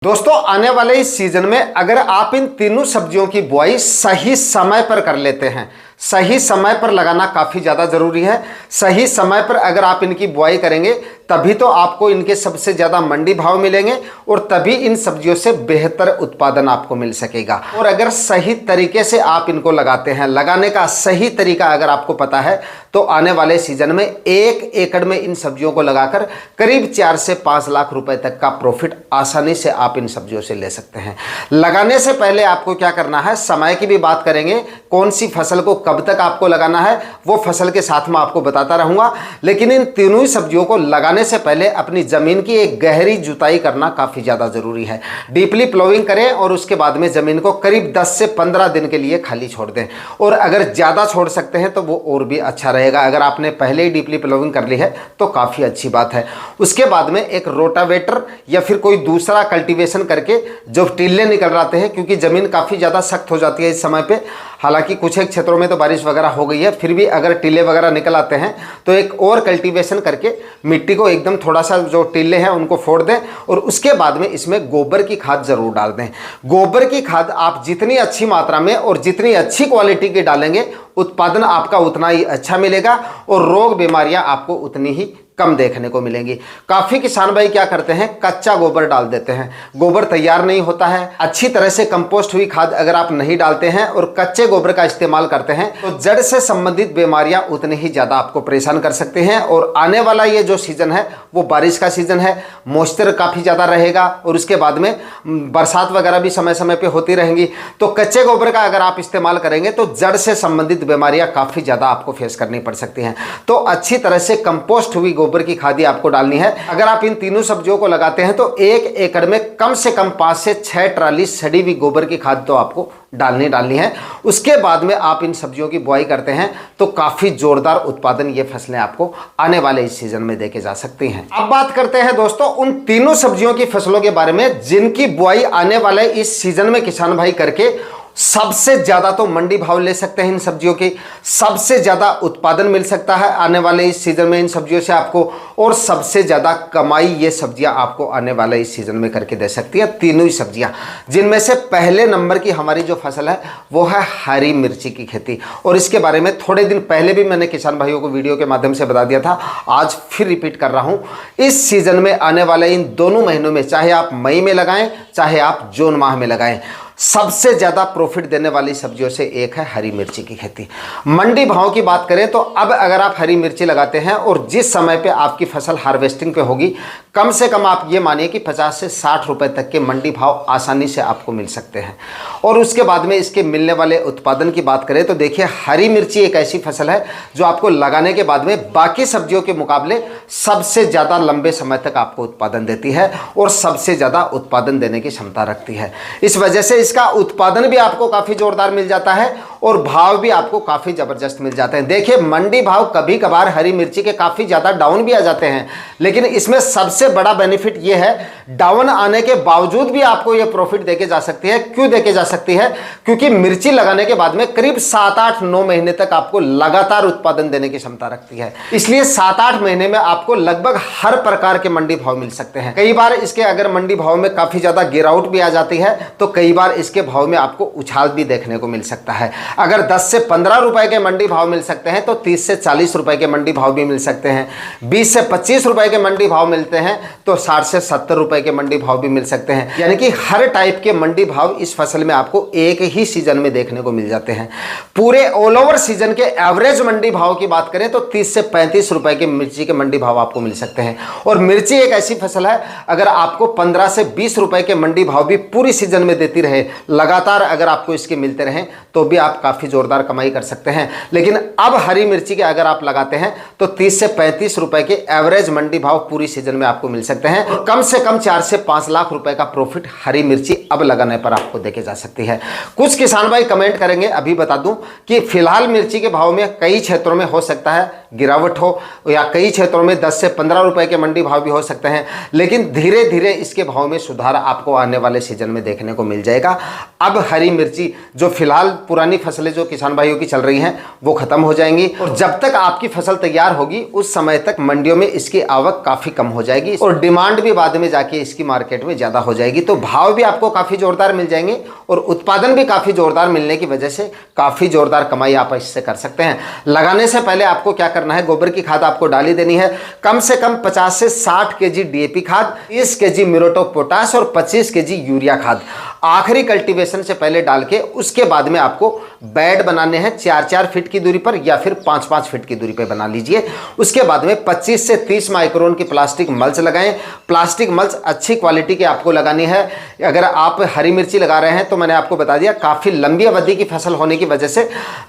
दोस्तों आने वाले इस सीजन में अगर आप इन तीनों सब्जियों की बुआई सही समय पर कर लेते हैं, सही समय पर लगाना काफ़ी ज़्यादा ज़रूरी है। सही समय पर अगर आप इनकी बुआई करेंगे तभी तो आपको इनके सबसे ज़्यादा मंडी भाव मिलेंगे और तभी इन सब्जियों से बेहतर उत्पादन आपको मिल सकेगा। और अगर सही तरीके से आप इनको लगाते हैं, लगाने का सही तरीका अगर आपको पता है तो आने वाले सीजन में 1 एकड़ में इन सब्जियों को लगाकर करीब 4 से 5 लाख रुपए तक का प्रॉफिट आसानी से आप इन सब्जियों से ले सकते हैं। लगाने से पहले आपको क्या करना है, समय की भी बात करेंगे, कौन सी फसल को कब तक आपको लगाना है वो फसल के साथ में आपको बताता रहूंगा। लेकिन इन तीनों ही सब्जियों को लगाने से पहले अपनी जमीन की एक गहरी जुताई करना काफी ज्यादा जरूरी है। डीपली प्लोइंग करें और उसके बाद में जमीन को करीब 10 से 15 दिन के लिए खाली छोड़ दें। और अगर ज्यादा छोड़ सकते हैं तो वो और भी अच्छा रहेगा। अगर आपने पहले ही डीपली प्लोइंग कर ली है तो काफी अच्छी बात है। उसके बाद में एक रोटावेटर या फिर कोई दूसरा कल्टीवेशन करके जो टीले निकल आते हैं, क्योंकि जमीन काफी ज्यादा सख्त हो जाती है इस समय पे। हालांकि कुछ एक क्षेत्रों में तो बारिश वगैरह हो गई है, फिर भी अगर टीले वगैरह निकल आते हैं तो एक और कल्टीवेशन करके मिट्टी को एकदम थोड़ा सा जो टीले हैं उनको फोड़ दें और उसके बाद में इसमें गोबर की खाद जरूर डाल दें। गोबर की खाद आप जितनी अच्छी मात्रा में और जितनी अच्छी क्वालिटी की डालेंगे उत्पादन आपका उतना ही अच्छा मिलेगा और रोग बीमारियां आपको उतनी ही कम देखने को मिलेंगी। काफी किसान भाई क्या करते हैं, कच्चा गोबर डाल देते हैं, गोबर तैयार नहीं होता है। अच्छी तरह से कंपोस्ट हुई खाद अगर आप नहीं डालते हैं और कच्चे गोबर का इस्तेमाल करते हैं तो जड़ से संबंधित बीमारियां उतनी ही ज्यादा आपको परेशान कर सकते हैं। और आने वाला ये जो सीजन है वो बारिश का सीजन है, मॉइस्चर काफी ज्यादा रहेगा और उसके बाद में बरसात वगैरह भी समय समय पे होती रहेंगी। तो कच्चे गोबर का अगर आप इस्तेमाल करेंगे तो जड़ से संबंधित बीमारियां काफी ज्यादा आपको फेस करनी पड़ सकती हैं। तो अच्छी तरह से कंपोस्ट हुई गोबर की खादी आपको डालनी है। अगर आप इन तीनों सब्जियों को लगाते हैं तो 1 एकड़ में कम से कम 5 से 6 ट्राली सड़ी हुई गोबर की खाद तो आपको डालनी है। उसके बाद में आप इन सब्जियों की बुआई करते हैं तो काफी जोरदार उत्पादन ये फसलें आपको आने वाले इस सीजन में देके जा सकती हैं। अब बात करते हैं दोस्तों उन तीनों सब्जियों की फसलों के बारे में जिनकी बुआई आने वाले इस सीजन में किसान भाई करके सबसे ज्यादा तो मंडी भाव ले सकते हैं। इन सब्जियों की सबसे ज्यादा उत्पादन मिल सकता है आने वाले इस सीजन में इन सब्जियों से आपको, और सबसे ज्यादा कमाई ये सब्जियां आपको आने वाले इस सीजन में करके दे सकती है। तीनों ही सब्जियां, जिनमें से पहले नंबर की हमारी जो फसल है वो है हरी मिर्ची की खेती। और इसके बारे में थोड़े दिन पहले भी मैंने किसान भाइयों को वीडियो के माध्यम से बता दिया था, आज फिर रिपीट कर रहा हूं। इस सीजन में आने वाले इन दोनों महीनों में, चाहे आप मई में लगाएं चाहे आप जून माह में लगाएं, सबसे ज्यादा प्रॉफिट देने वाली सब्जियों से एक है हरी मिर्ची की खेती। मंडी भाव की बात करें तो अब अगर आप हरी मिर्ची लगाते हैं और जिस समय पे आपकी फसल हार्वेस्टिंग पे होगी, कम से कम आप ये मानिए कि 50 से 60 रुपए तक के मंडी भाव आसानी से आपको मिल सकते हैं। और उसके बाद में इसके मिलने वाले उत्पादन की बात करें तो देखिए, हरी मिर्ची एक ऐसी फसल है जो आपको लगाने के बाद में बाकी सब्जियों के मुकाबले सबसे ज्यादा लंबे समय तक आपको उत्पादन देती है और सबसे ज्यादा उत्पादन देने की क्षमता रखती है। इस वजह से इसका उत्पादन भी आपको काफी जोरदार मिल जाता है और भाव भी आपको काफी जबरदस्त मिल जाते हैं। देखिए, मंडी भाव कभी कभार हरी मिर्ची के काफी ज्यादा डाउन भी आ जाते हैं, लेकिन इसमें सबसे बड़ा बेनिफिट यह है, डाउन आने के बावजूद भी आपको यह प्रॉफिट देके जा सकती है। क्यों देके जा सकती है? क्योंकि मिर्ची लगाने के बाद में करीब 7, 8, 9 महीने तक आपको लगातार उत्पादन देने की क्षमता रखती है। इसलिए 7, 8 महीने में आपको लगभग हर प्रकार के मंडी भाव मिल सकते हैं। कई बार इसके अगर मंडी भाव में काफी ज्यादा गिरावट भी आ जाती है तो कई बार इसके भाव में आपको उछाल भी देखने को मिल सकता है। अगर 10 से 15 रुपए के मंडी भाव मिल सकते हैं तो 30 से 40 रुपए के मंडी भाव भी मिल सकते हैं। 20 से 25 रुपए के मंडी भाव मिलते हैं तो 60 से 70 रुपए के मंडी भाव भी मिल सकते हैं। यानी कि हर टाइप के मंडी भाव इस फसल में आपको एक ही सीजन में देखने को मिल जाते हैं। पूरे ऑल ओवर सीजन के एवरेज मंडी भाव की बात करें तो 30 से 35 रुपए के मिर्ची के मंडी भाव आपको मिल सकते हैं। और मिर्ची एक ऐसी फसल है, अगर आपको 15 से 20 रुपए के मंडी भाव भी पूरी सीजन में देती रहे, लगातार अगर आपको इसके मिलते रहें तो भी आप काफी जोरदार कमाई कर सकते हैं। लेकिन अब हरी मिर्ची के अगर आप लगाते हैं तो 30 से 35 रुपए के एवरेज मंडी भाव पूरी सीजन में आपको मिल सकते हैं और कम से कम 4 से 5 लाख रुपए का प्रॉफिट हरी मिर्ची अब लगाने पर आपको देके जा सकती है। कुछ किसान भाई कमेंट करेंगे, अभी बता दूं कि फिलहाल मिर्ची के भाव में कई क्षेत्रों में हो सकता है गिरावट हो या कई क्षेत्रों में 10 से 15 रुपए के मंडी भाव भी हो सकते हैं, लेकिन धीरे धीरे इसके भाव में सुधार आपको आने वाले सीजन में देखने को मिल जाएगा। अब हरी मिर्ची जो फिलहाल पुरानी फसल फसलें जो किसान भाइयों की चल रही हैं वो खत्म हो जाएंगी, और जब तक आपकी फसल तैयार होगी उस समय तक मंडियों में इसकी आवक काफी कम हो जाएगी और डिमांड भी बाद में जाके इसकी मार्केट में ज्यादा हो जाएगी। तो भाव भी आपको काफी जोरदार मिल जाएंगे और उत्पादन भी काफी जोरदार मिलने की वजह से काफी जोरदार कमाई आप इससे कर सकते हैं। लगाने से पहले आपको क्या करना है, गोबर की खाद आपको डाली देनी है, कम से कम 50 से 60 केजी डीएपी खाद, 30 केजी म्यूरेट ऑफ पोटाश और 25 केजी यूरिया खाद आखिरी कल्टीवेशन से पहले डाल के उसके बाद में आपको बेड बनाने हैं 4-4 फीट की दूरी पर या फिर 5-5 फीट की दूरी पर बना लीजिए। उसके बाद में 25 से 30 माइक्रोन की प्लास्टिक मल्च लगाएं। प्लास्टिक मल्च अच्छी क्वालिटी की आपको लगानी है। अगर आप हरी मिर्ची लगा रहे हैं तो मैंने आपको बता दिया काफ़ी लंबी अवधि की फसल होने की वजह से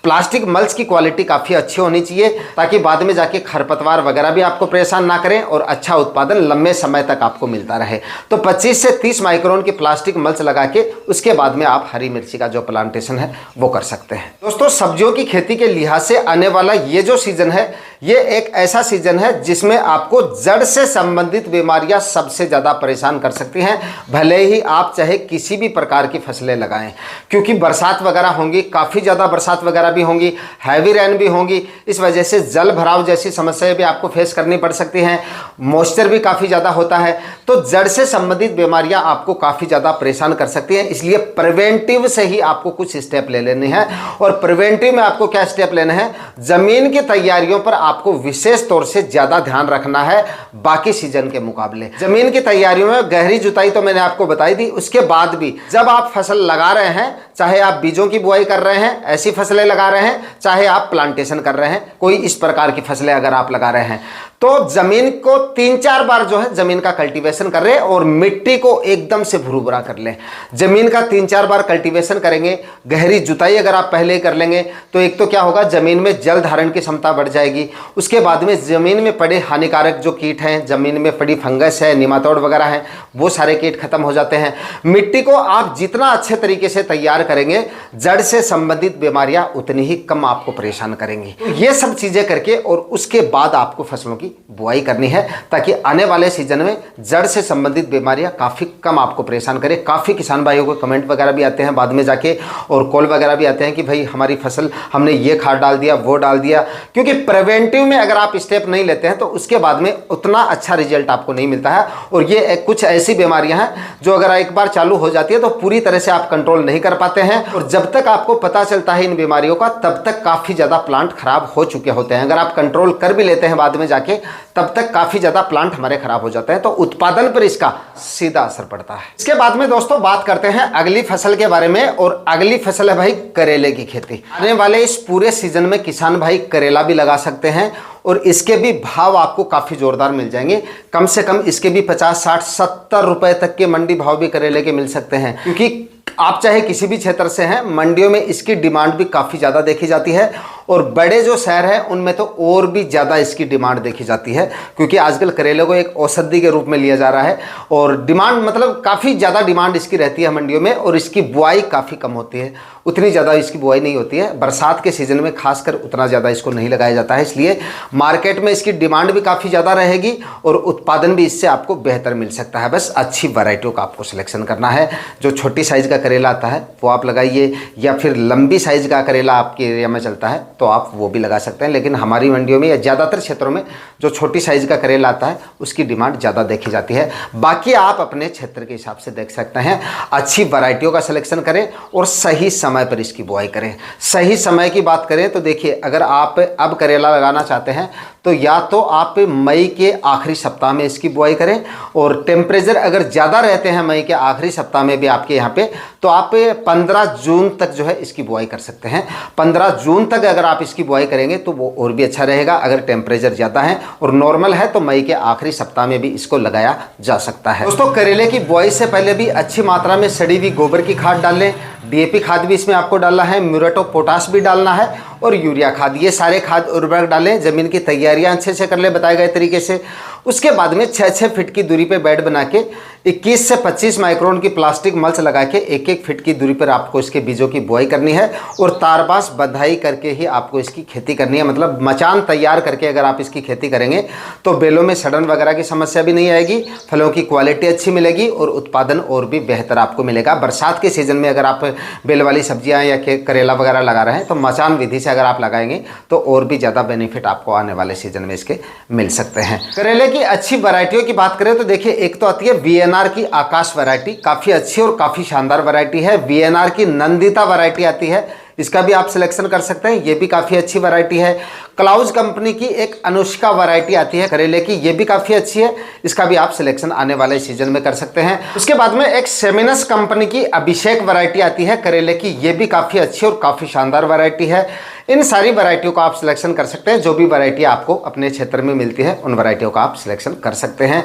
प्लास्टिक मल्च की क्वालिटी काफ़ी अच्छी होनी चाहिए, ताकि बाद में जाके खरपतवार वगैरह भी आपको परेशान ना करें और अच्छा उत्पादन लंबे समय तक आपको मिलता रहे। तो 25 से 30 माइक्रोन की प्लास्टिक मल्च लगा के उसके बाद में आप हरी मिर्ची का जो प्लांटेशन है वो कर सकते हैं। दोस्तों, सब्जियों की खेती के लिहाज से आने वाला ये जो सीजन है ये एक ऐसा सीजन है जिसमें आपको जड़ से संबंधित बीमारियां सबसे ज़्यादा परेशान कर सकती हैं, भले ही आप चाहे किसी भी प्रकार की फसलें लगाएं, क्योंकि बरसात वगैरह होंगी, काफ़ी ज़्यादा बरसात वगैरह भी होंगी, हैवी रेन भी होंगी। इस वजह से जल भराव जैसी समस्याएं भी आपको फेस करनी पड़ सकती हैं। मॉइस्चर भी काफ़ी ज़्यादा होता है, तो जड़ से संबंधित बीमारियां आपको काफ़ी ज़्यादा परेशान कर सकती हैं। इसलिए प्रिवेंटिव से ही आपको कुछ स्टेप ले लेने हैं। और प्रिवेंटिव में आपको क्या स्टेप लेना है, ज़मीन की तैयारियों पर आपको विशेष तौर से ज़्यादा ध्यान रखना है बाकी सीजन के मुकाबले। ज़मीन की तैयारियों में गहरी जुताई तो मैंने आपको बताई दी, उसके बाद भी जब आप फसल लगा रहे हैं, चाहे आप बीजों की बुआई कर रहे हैं, ऐसी फसलें लगा रहे हैं, चाहे आप प्लांटेशन कर रहे हैं, कोई इस प्रकार की फसलें अगर आप लगा रहे हैं, तो जमीन को 3-4 बार जो है जमीन का कल्टीवेशन कर रहे हैं और मिट्टी को एकदम से भुरभुरा कर लें। जमीन का 3-4 बार कल्टीवेशन करेंगे, गहरी जुताई अगर आप पहले ही कर लेंगे तो एक तो क्या होगा, जमीन में जल धारण की क्षमता बढ़ जाएगी। उसके बाद में जमीन में पड़े हानिकारक जो कीट हैं, जमीन में पड़ी फंगस है, निमातोड वगैरह है, वो सारे कीट खत्म हो जाते हैं। मिट्टी को आप जितना अच्छे तरीके से तैयार करेंगे, जड़ से संबंधित बीमारियां उतनी ही कम आपको परेशान करेंगी। तो ये सब चीजें करके और उसके बाद आपको फसलों की बुआई करनी है, ताकि आने वाले सीजन में जड़ से संबंधित बीमारियां काफी कम आपको परेशान करें। काफी किसान भाइयों को कमेंट वगैरह भी आते हैं बाद में जाके, और कॉल वगैरह भी आते हैं कि भाई हमारी फसल हमने ये खाद डाल दिया, वो डाल दिया। क्योंकि प्रिवेंटिव में अगर आप स्टेप नहीं लेते हैं तो उसके बाद में उतना अच्छा रिजल्ट आपको नहीं मिलता है। और ये कुछ ऐसी बीमारियां हैं जो अगर एक बार चालू हो जाती है तो पूरी तरह से आप कंट्रोल नहीं कर पाते हैं, और जब तक आपको पता चलता है इन बीमारियों का तब तक काफी ज्यादा प्लांट खराब हो चुके होते हैं। अगर आप कंट्रोल कर भी लेते हैं बाद में जाके, तब तक काफी ज्यादा प्लांट हमारे खराब हो जाते हैं, तो उत्पादन पर इसका सीधा असर पड़ता है। इसके बाद में दोस्तों बात करते हैं अगली फसल के बारे में, और अगली फसल है भाई करेले की खेती। आने वाले इस पूरे सीजन में किसान भाई करेला भी लगा सकते हैं और इसके भी भाव आपको काफी जोरदार मिल जाएंगे। कम से कम इसके भी 50, 60, 70 रुपए तक के मंडी भाव भी करेले के मिल सकते हैं, क्योंकि आप चाहे किसी भी क्षेत्र से हैं, मंडियों में इसकी डिमांड भी काफ़ी ज़्यादा देखी जाती है। और बड़े जो शहर हैं उनमें तो और भी ज़्यादा इसकी डिमांड देखी जाती है, क्योंकि आजकल करेले को एक औषधि के रूप में लिया जा रहा है और डिमांड मतलब काफ़ी ज़्यादा डिमांड इसकी रहती है मंडियों में। और इसकी बुआई काफ़ी कम होती है, उतनी ज़्यादा इसकी बुआई नहीं होती है। बरसात के सीज़न में खासकर उतना ज़्यादा इसको नहीं लगाया जाता है, इसलिए मार्केट में इसकी डिमांड भी काफ़ी ज़्यादा रहेगी और उत्पादन भी इससे आपको बेहतर मिल सकता है। बस अच्छी वैरायटियों का आपको सिलेक्शन करना है। जो छोटी साइज़ का करेला आता है वो आप लगाइए, या फिर लंबी साइज़ का करेला आपके एरिया में चलता है तो आप वो भी लगा सकते हैं। लेकिन हमारी मंडियों में या ज़्यादातर क्षेत्रों में जो छोटी साइज़ का करेला आता है उसकी डिमांड ज़्यादा देखी जाती है। बाकी आप अपने क्षेत्र के हिसाब से देख सकते हैं। अच्छी वैरायटियों का सिलेक्शन करें और सही समय पर इसकी बुआई करें। सही समय की बात करें तो देखिए, अगर आप अब करेला लगाना चाहते हैं तो या तो आप मई के आखिरी सप्ताह में इसकी बुआई करें, और टेम्परेचर अगर ज़्यादा रहते हैं मई के आखिरी सप्ताह में भी आपके यहाँ पे, तो आप 15 जून तक जो है इसकी बुआई कर सकते हैं। 15 जून तक अगर आप इसकी बुआई करेंगे तो वो और भी अच्छा रहेगा। अगर टेम्परेचर ज़्यादा है और नॉर्मल है तो मई के आखिरी सप्ताह में भी इसको लगाया जा सकता है। दोस्तों, करेले की बुआई से पहले भी अच्छी मात्रा में सड़ी हुई गोबर की खाद डाल लें। डीएपी खाद भी इसमें आपको डालना है, म्यूरेट ऑफ पोटाश भी डालना है और यूरिया खाद, ये सारे खाद उर्वरक डालें। ज़मीन की तैयारियां अच्छे से कर ले बताए गए तरीके से। उसके बाद में 6-6 फीट की दूरी पे बेड बना के 21 से 25 माइक्रोन की प्लास्टिक मल्च लगा के 1-1 फीट की दूरी पर आपको इसके बीजों की बुआई करनी है और तारबास बंधाई करके ही आपको इसकी खेती करनी है। मतलब मचान तैयार करके अगर आप इसकी खेती करेंगे तो बेलों में सड़न वगैरह की समस्या भी नहीं आएगी, फलों की क्वालिटी अच्छी मिलेगी और उत्पादन और भी बेहतर आपको मिलेगा। बरसात के सीजन में अगर आप बेल वाली सब्जियां या करेला वगैरह लगा रहे हैं तो मचान विधि से अगर आप लगाएंगे तो और भी ज़्यादा बेनिफिट आपको आने वाले सीजन में इसके मिल सकते हैं। करेले की अच्छी वैरायटियों की बात करें तो देखिए, एक तो आती है वीएनआर की आकाश वैरायटी, काफ़ी अच्छी और काफ़ी शानदार वैरायटी है। वीएनआर की नंदिता वैरायटी आती है, इसका भी आप सिलेक्शन कर सकते हैं, ये भी काफ़ी अच्छी वैरायटी है। क्लाउज कंपनी की एक अनुष्का वैरायटी आती है करेले की, ये भी काफ़ी अच्छी है, इसका भी आप सिलेक्शन आने वाले सीजन में कर सकते हैं। उसके बाद में एक सेमिनस कंपनी की अभिषेक वैरायटी आती है करेले की, ये भी काफ़ी अच्छी और काफ़ी शानदार वैरायटी है। इन सारी वैरायटियों का आप सिलेक्शन कर सकते हैं। जो भी वैरायटी आपको अपने क्षेत्र में मिलती है उन वैरायटियों का आप सिलेक्शन कर सकते हैं।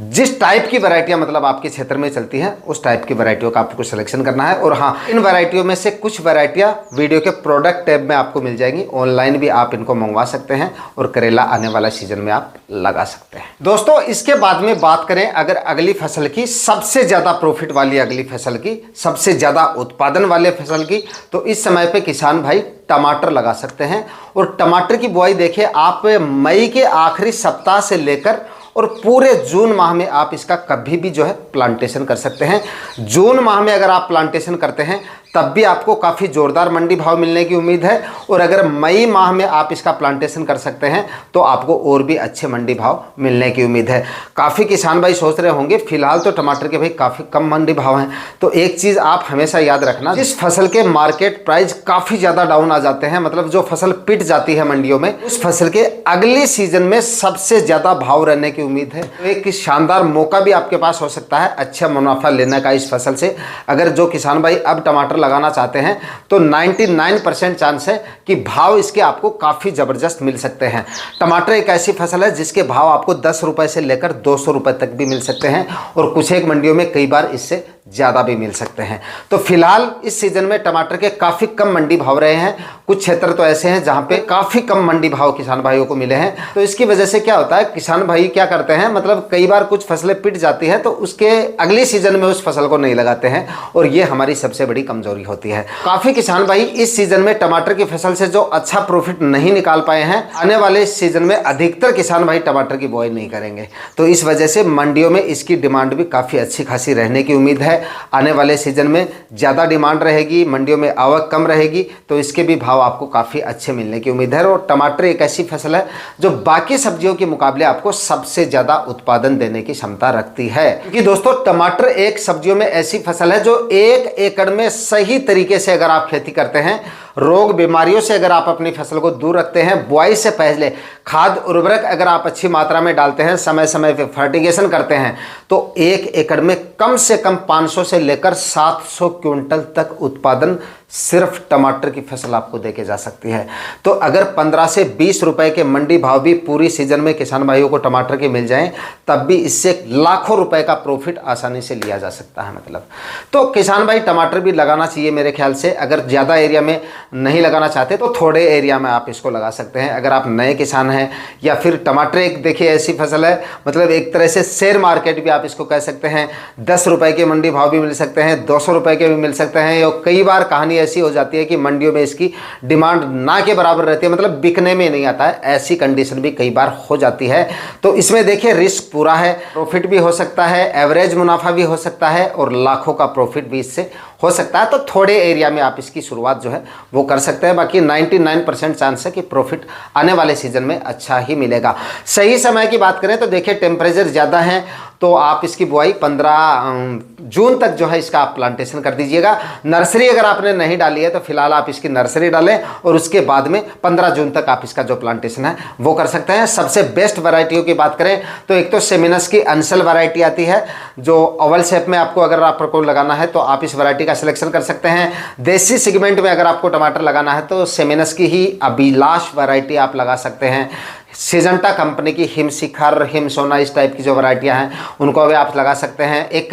जिस टाइप की वैरायटियां मतलब आपके क्षेत्र में चलती हैं उस टाइप की वैरायटियों का आपको सिलेक्शन करना है। और हाँ, इन वैरायटियों में से कुछ वैरायटियां वीडियो के प्रोडक्ट टैब में आपको मिल जाएंगी, ऑनलाइन भी आप इनको मंगवा सकते हैं और करेला आने वाला सीजन में आप लगा सकते हैं। दोस्तों, इसके बाद में बात करें अगर अगली फसल की, सबसे ज़्यादा प्रॉफिट वाली अगली फसल की, सबसे ज़्यादा उत्पादन वाले फसल की, तो इस समय पे किसान भाई टमाटर लगा सकते हैं। और टमाटर की बुआई देखिए, आप मई के आखिरी सप्ताह से लेकर और पूरे जून माह में आप इसका कभी भी जो है प्लांटेशन कर सकते हैं। जून माह में अगर आप प्लांटेशन करते हैं तब भी आपको काफ़ी ज़ोरदार मंडी भाव मिलने की उम्मीद है, और अगर मई माह में आप इसका प्लांटेशन कर सकते हैं तो आपको और भी अच्छे मंडी भाव मिलने की उम्मीद है। काफ़ी किसान भाई सोच रहे होंगे फिलहाल तो टमाटर के भाई काफ़ी कम मंडी भाव हैं, तो एक चीज़ आप हमेशा याद रखना, जिस फसल के मार्केट प्राइस काफ़ी ज़्यादा डाउन आ जाते हैं, मतलब जो फसल पिट जाती है मंडियों में, उस फसल के अगली सीजन में सबसे ज़्यादा भाव रहने की उम्मीद है। तो एक शानदार मौका भी आपके पास हो सकता है अच्छा मुनाफा लेने का इस फसल से। अगर जो किसान भाई अब टमाटर लगाना चाहते हैं तो 99% चांस है कि भाव इसके आपको काफ़ी ज़बरदस्त मिल सकते हैं। टमाटर एक ऐसी फसल है जिसके भाव आपको 10 रुपये से लेकर 200 रुपये तक भी मिल सकते हैं, और कुछ एक मंडियों में कई बार इससे ज़्यादा भी मिल सकते हैं। तो फिलहाल इस सीज़न में टमाटर के काफ़ी कम मंडी भाव रहे हैं। कुछ क्षेत्र तो ऐसे हैं जहाँ पे काफ़ी कम मंडी भाव किसान भाइयों को मिले हैं। तो इसकी वजह से क्या होता है, किसान भाई क्या करते हैं, मतलब कई बार कुछ फसलें पिट जाती है तो उसके अगली सीजन में उस फसल को नहीं लगाते हैं, और ये हमारी सबसे बड़ी कमजोरी होती है। काफ़ी किसान भाई इस सीजन में टमाटर की फसल से जो अच्छा प्रॉफिट नहीं निकाल पाए हैं, आने वाले सीजन में अधिकतर किसान भाई टमाटर की बुआई नहीं करेंगे। तो इस वजह से मंडियों में इसकी डिमांड भी काफ़ी अच्छी खासी रहने की उम्मीद है। आने वाले सीजन में ज़्यादा डिमांड रहेगी, मंडियों में आवक कम रहेगी, तो इसके भी भाव आपको काफ़ी अच्छे मिलने की उम्मीद है। और टमाटर एक ऐसी फसल है जो बाकी सब्जियों के मुकाबले आपको सबसे ज़्यादा उत्पादन देने की क्षमता रखती है। क्योंकि दोस्तों, टमाटर एक सब्जियों में ऐसी फसल है जो 1 एकड़ में सही तरीके से अगर आप खेती करते हैं, रोग बीमारियों से अगर आप अपनी फसल को दूर रखते हैं, बुआई से पहले खाद उर्वरक अगर आप अच्छी मात्रा में डालते हैं, समय समय पे फर्टिगेशन करते हैं, तो 1 एकड़ में कम से कम 500 से लेकर 700 क्विंटल तक उत्पादन सिर्फ टमाटर की फसल आपको देके जा सकती है। तो अगर 15 से 20 रुपए के मंडी भाव भी पूरी सीजन में किसान भाइयों को टमाटर के मिल जाएं, तब भी इससे लाखों रुपए का प्रॉफिट आसानी से लिया जा सकता है। मतलब तो किसान भाई टमाटर भी लगाना चाहिए मेरे ख्याल से। अगर ज़्यादा एरिया में नहीं लगाना चाहते तो थोड़े एरिया में आप इसको लगा सकते हैं। अगर आप नए किसान हैं, या फिर टमाटर एक देखिए ऐसी फसल है, मतलब एक तरह से शेयर मार्केट भी आप इसको कह सकते हैं। 10 रुपए के मंडी भाव भी मिल सकते हैं, 200 रुपए के भी मिल सकते हैं, और कई बार कहानी ऐसी हो जाती है कि मंडियों में इसकी डिमांड ना के बराबर रहती है, मतलब बिकने में नहीं आता है। ऐसी कंडीशन भी कई बार हो जाती है। तो इसमें देखिए रिस्क पूरा है, प्रॉफिट भी हो सकता है, एवरेज मुनाफा भी हो सकता है, और लाखों का प्रॉफिट भी इससे हो सकता है। तो थोड़े एरिया में आप इसकी शुरुआत जो है वो कर सकते हैं। बाकी 99% चांस है कि प्रॉफिट आने वाले सीजन में अच्छा ही मिलेगा। सही समय की बात करें तो देखिए टेम्परेचर ज़्यादा है, तो आप इसकी बुआई 15 जून तक जो है इसका आप प्लांटेशन कर दीजिएगा। नर्सरी अगर आपने नहीं डाली है तो फिलहाल आप इसकी नर्सरी डालें, और उसके बाद में 15 जून तक आप इसका जो प्लांटेशन है वो कर सकते हैं। सबसे बेस्ट वैरायटियों की बात करें तो एक तो सेमिनस की अंसल वैरायटी आती है, जो ओवल शेप में आपको अगर आपको लगाना है तो आप इस वैरायटी का सिलेक्शन कर सकते हैं। देसी सेगमेंट में अगर आपको टमाटर लगाना है तो सेमिनस की ही अभिलाष वैरायटी आप लगा सकते हैं। सिजेंटा कंपनी की हिम शिखर, हिम सोना, इस टाइप की जो वैरायटियां हैं उनको भी आप लगा सकते हैं। एक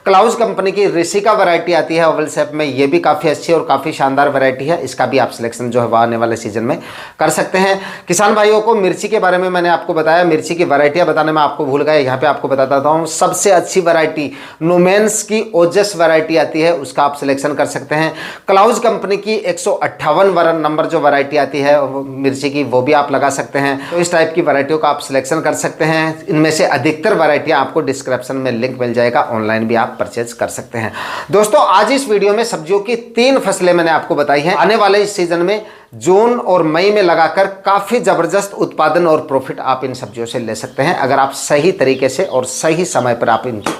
क्लाउज कंपनी की ऋषिका वैरायटी आती है ओवल शेप में, ये भी काफ़ी अच्छी और काफ़ी शानदार वैरायटी है, इसका भी आप सिलेक्शन जो है वह आने वाले सीजन में कर सकते हैं। किसान भाइयों को मिर्ची के बारे में मैंने आपको बताया, मिर्ची की वैरायटियां बताने में आपको भूल गए, यहाँ पे आपको बताता हूँ। सबसे अच्छी वैरायटी नुमेंस की ओजस वैरायटी आती है, उसका आप सिलेक्शन कर सकते हैं। क्लाउज कंपनी की 158 नंबर जो वैरायटी आती है मिर्ची की, वो भी आप लगा सकते हैं। तो इस टाइप की वैरायटियों का आप सिलेक्शन कर सकते हैं। इनमें से अधिकतर वैरायटियां आपको डिस्क्रिप्शन में लिंक मिल जाएगा, ऑनलाइन भी आप परचेज कर सकते हैं। दोस्तों आज इस वीडियो में सब्जियों की 3 फसलें मैंने आपको बताई हैं, आने वाले इस सीजन में जून और मई में लगाकर काफी जबरदस्त उत्पादन और प्रॉफिट आप इन सब्जियों से ले सकते हैं, अगर आप सही तरीके से और सही समय पर आप इनकी